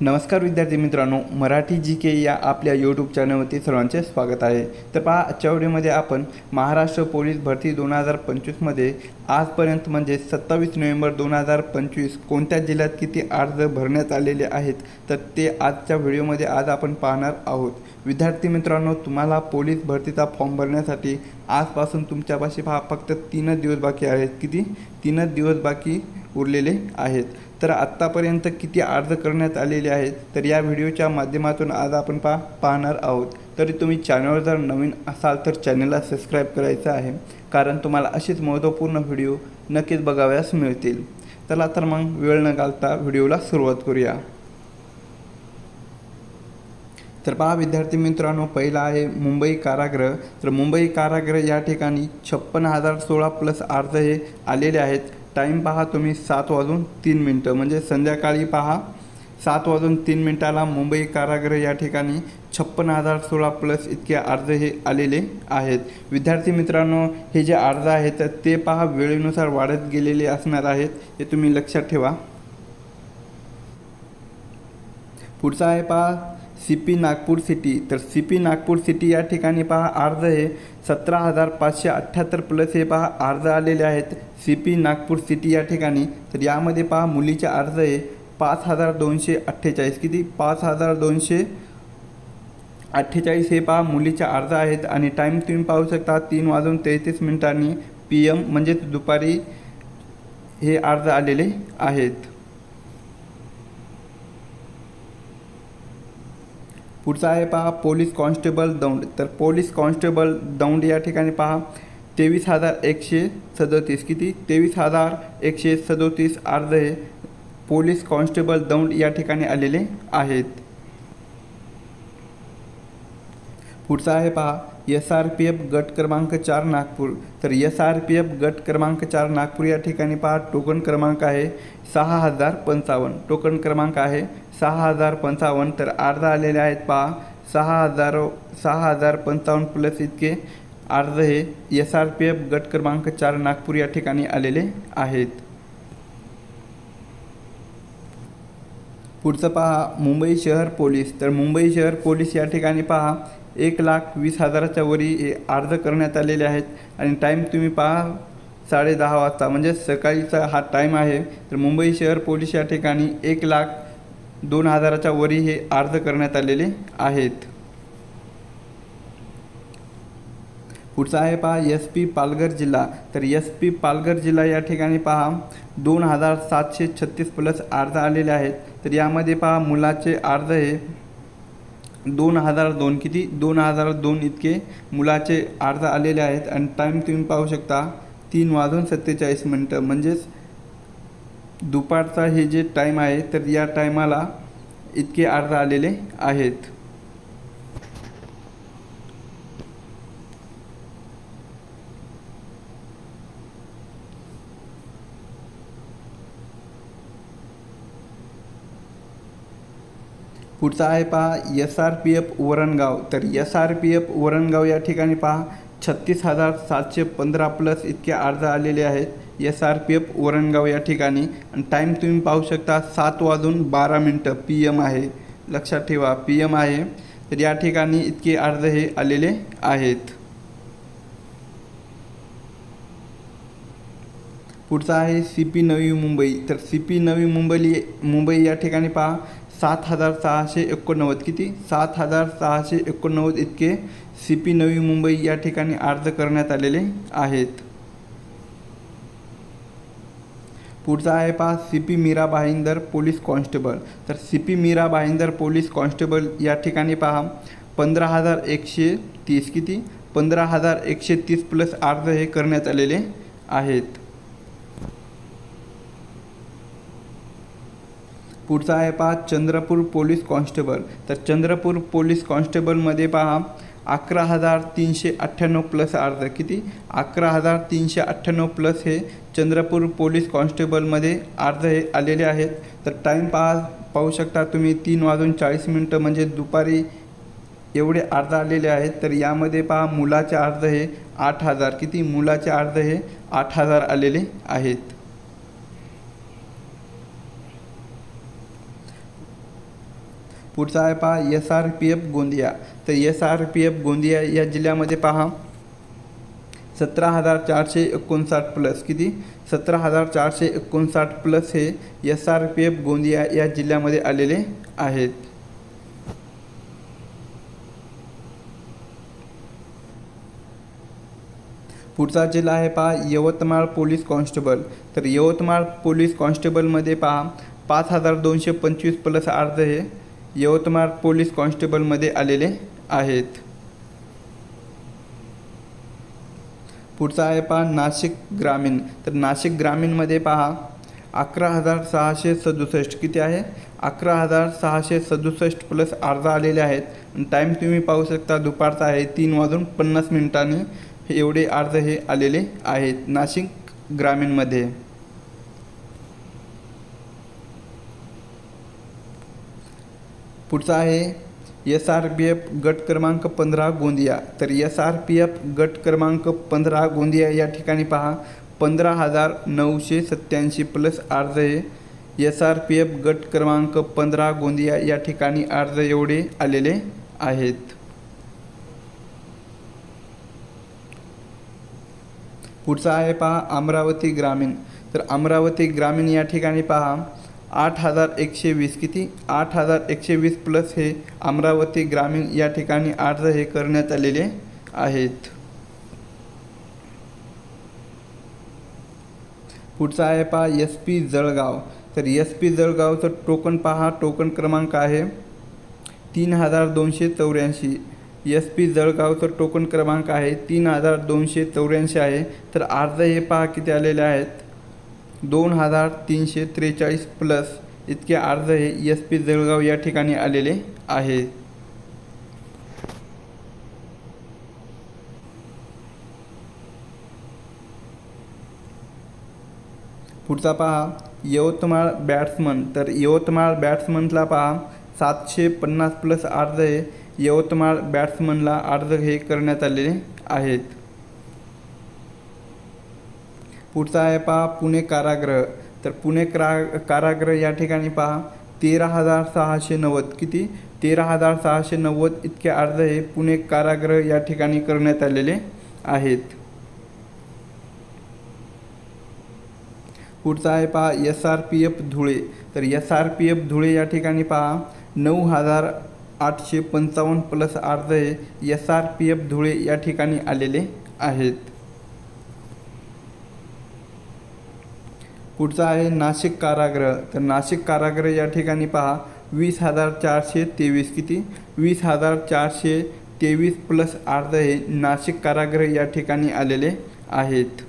नमस्कार विद्यार्थी मित्रांनो, मराठी जी के या आपल्या यूट्यूब चॅनलवरती सर्वांचे स्वागत आहे। तर पहा, आजच्या व्हिडिओमध्ये आपण महाराष्ट्र पोलीस भरती 2025मध्ये आजपर्यंत म्हणजे 27 नोव्हेंबर 2025 कोणत्या जिल्ह्यात किती अर्ज भरण्यात आलेले आहेत तर ते आजच्या व्हिडिओमध्ये आज आपण पाहणार आहोत। विद्यार्थी मित्रांनो, तुम्हाला पोलीस भरतीचा फॉर्म भरण्यासाठी आजपासून तुमच्यापाशी पहा फक्त 3 दिवस बाकी आहेत। किती? 3 दिवस बाकी उरलेले आहेत। तर आत्तापर्यंत किती अर्ज करण्यात आलेले आहेत तर या व्हिडिओच्या माध्यमातून आज आपण पाहणार आहोत। तरी तुम्ही चॅनलवर जर नवीन असाल तर चॅनलला सबस्क्राईब करायचं आहे, कारण तुम्हाला अशीच महत्त्वपूर्ण व्हिडिओ नक्कीच बघाव्यास मिळतील। चला तर मग वेळ न घालता व्हिडिओला सुरुवात करूया। तर पहा विद्यार्थी मित्रांनो, पहिला आहे मुंबई कारागृह। तर मुंबई कारागृह या ठिकाणी 56,016 प्लस अर्ज हे आलेले आहेत। टाईम पहा तुम्ही 7:03 म्हणजे संध्याकाळी पहा 7:03 मुंबई कारागृह या ठिकाणी 56,016 प्लस इतके अर्ज हे आलेले आहेत। विद्यार्थी मित्रांनो, हे जे अर्ज आहेत ते पहा वेळेनुसार वाढत गेलेले असणार आहेत, हे तुम्ही लक्षात ठेवा। पुढचा आहे पहा CP नागपूर सिटी। तर CP नागपूर सिटी या ठिकाणी पहा अर्ज हे 17,578 प्लस हे पहा अर्ज आलेले आहेत CP नागपूर सिटी या ठिकाणी। तर यामध्ये पहा मुलीचे अर्ज हे 5,248 किती 5,248 हे पहा मुलीचे अर्ज आहेत आणि टाईम तुम्ही पाहू शकता 3:33 PM म्हणजे दुपारी हे अर्ज आलेले आहेत। पुढचा आहे पहा पोलीस कॉन्स्टेबल दौंड। तर पोलीस कॉन्स्टेबल दौंड या ठिकाणी पहा 23,137 किती 23,137 अर्ज हे पोलीस कॉन्स्टेबल दौंड या ठिकाणी आलेले आहेत। पुढचा आहे पहा SRPF गट क्रमांक 4 नागपूर। तर SRPF गट क्रमांक 4 नागपूर या ठिकाणी पहा टोकन क्रमांक आहे 6,055 टोकन क्रमांक आहे 6,055। तर अर्ज आलेले आहेत पहा 6,055 प्लस इतके अर्ज हे SRPF गट क्रमांक 4 नागपूर या ठिकाणी आलेले आहेत। पुढचं पहा मुंबई शहर पोलीस। तर मुंबई शहर पोलीस या ठिकाणी पहा 1,20,000च्या वरी हे अर्ज करण्यात आलेले आहेत आणि टाईम तुम्ही पहा 10:30 वाजता म्हणजे सकाळीचा हा टाईम आहे। तर मुंबई शहर पोलीस या ठिकाणी 1,02,000च्या वरी हे अर्ज करण्यात आलेले आहेत। पुढचा आहे पहा SP पालघर जिल्हा। तर SP पालघर जिल्हा या ठिकाणी पहा 2,736 प्लस अर्ज आलेले आहेत। तर यामध्ये पहा मुलाचे अर्ज हे 2,002 किती 2,002 इतके मुलाचे अर्ज आलेले आहेत आणि टाईम तुम्ही पाहू शकता 3:47 म्हणजेच दुपारचा हे जे टाईम आहे तर या टायमाला इतके अर्ज आलेले आहेत। पुढचा आहे पहा SRPF वरणगाव। तर SRPF वरणगाव या ठिकाणी पहा 36,715 प्लस इतके अर्ज आलेले आहेत SRPF वरणगाव या ठिकाणी आणि टाईम तुम्ही पाहू शकता 7:12 PM आहे, लक्षात ठेवा PM आहे। तर या ठिकाणी इतके अर्ज हे आलेले आहेत। पुढचा आहे CP नवी मुंबई। तर CP नवी मुंबई या ठिकाणी पहा 7,689 किती 7,689 इतके CP नवी मुंबई या ठिकाणी अर्ज करण्यात आलेले आहेत। पुढचा आहे पहा CP Mira Bhayandar police constable. तर CP Mira Bhayandar police constable या ठिकाणी पहा 15,130 किती 15,130 प्लस अर्ज हे करण्यात आलेले आहेत। पुढचा आहे पहा चंद्रपूर पोलीस कॉन्स्टेबल। तर चंद्रपूर पोलीस कॉन्स्टेबलमध्ये पहा 11,398 प्लस अर्ज किती 11,398 प्लस हे चंद्रपूर पोलीस कॉन्स्टेबलमध्ये अर्ज हे आलेले आहेत। तर टाईम पाहू शकता तुम्ही 3:40 म्हणजे दुपारी एवढे अर्ज आलेले आहेत। तर यामध्ये पहा मुलाचे अर्ज हे 8,000 किती मुलाचे अर्ज हे 8,000 आलेले आहेत। पुढचा आहे पहा SRPF गोंदिया. तर SRPF गोंदिया या जिल्ह्यामध्ये पहा 17,459 प्लस किती 17,459 प्लस हे SRPF गोंदिया या जिल्ह्यामध्ये आलेले आहेत. पुढचा जिल्हा आहे पहा यवतमाळ पोलीस कॉन्स्टेबल. तर यवतमाळ पोलीस कॉन्स्टेबलमध्ये पहा 5,225 प्लस अर्ज हे यवतमाळ पोलीस कॉन्स्टेबलमध्ये आलेले आहेत. पुढचा आहे पहा नाशिक ग्रामीण. तर नाशिक ग्रामीणमध्ये पहा 11,667 किती आहे 11,667 प्लस अर्ज आलेले आहेत. टाईम तुम्ही पाहू शकता दुपारचा आहे 3:50 एवढे अर्ज हे आलेले आहेत नाशिक ग्रामीणमध्ये. पुढचा आहे SRPF गट क्रमांक 15 गोंदिया. तर SRPF गट क्रमांक 15 गोंदिया या ठिकाणी पहा 15,987 प्लस अर्ज हे SRPF गट क्रमांक 15 गोंदिया या ठिकाणी अर्ज एवढे आलेले आहेत. पुढचा आहे पहा अमरावती ग्रामीण. तर अमरावती ग्रामीण या ठिकाणी पहा 8,120 किती 8,120 प्लस हे अमरावती ग्रामीण या ठिकाणी अर्ज हे करण्यात आलेले आहेत. पुढचा आहे पहा SP जळगाव. तर SP जळगावचं टोकन पहा टोकन क्रमांक आहे 3,284. SP जळगावचं टोकन क्रमांक आहे 3,284 आहे. तर अर्ज हे पहा किती आलेले आहेत 2,343 प्लस इतके अर्ज हे SP जळगाव या ठिकाणी आलेले आहे. पुढचा पहा यवतमाळ बॅट्समन. तर यवतमाळ बॅट्समनला पहा 750 प्लस अर्ज हे यवतमाळ बॅट्समनला अर्ज हे करण्यात आलेले आहेत. पुढचा आहे पहा पुणे कारागृह. तर पुणे कारागृह या ठिकाणी पहा 13,690 किती 13,690 इतके अर्ज हे पुणे कारागृह या ठिकाणी करण्यात आलेले आहेत. पुढचा आहे पहा SRPF धुळे. तर SRPF धुळे या ठिकाणी पहा 9,855 प्लस अर्ज हे SRPF धुळे या ठिकाणी आलेले आहेत. पुढचा आहे नाशिक कारागृह. तर नाशिक कारागृह या ठिकाणी पहा 20,423 किती 20,423 प्लस अर्ज हे नाशिक कारागृह या ठिकाणी आलेले आहेत.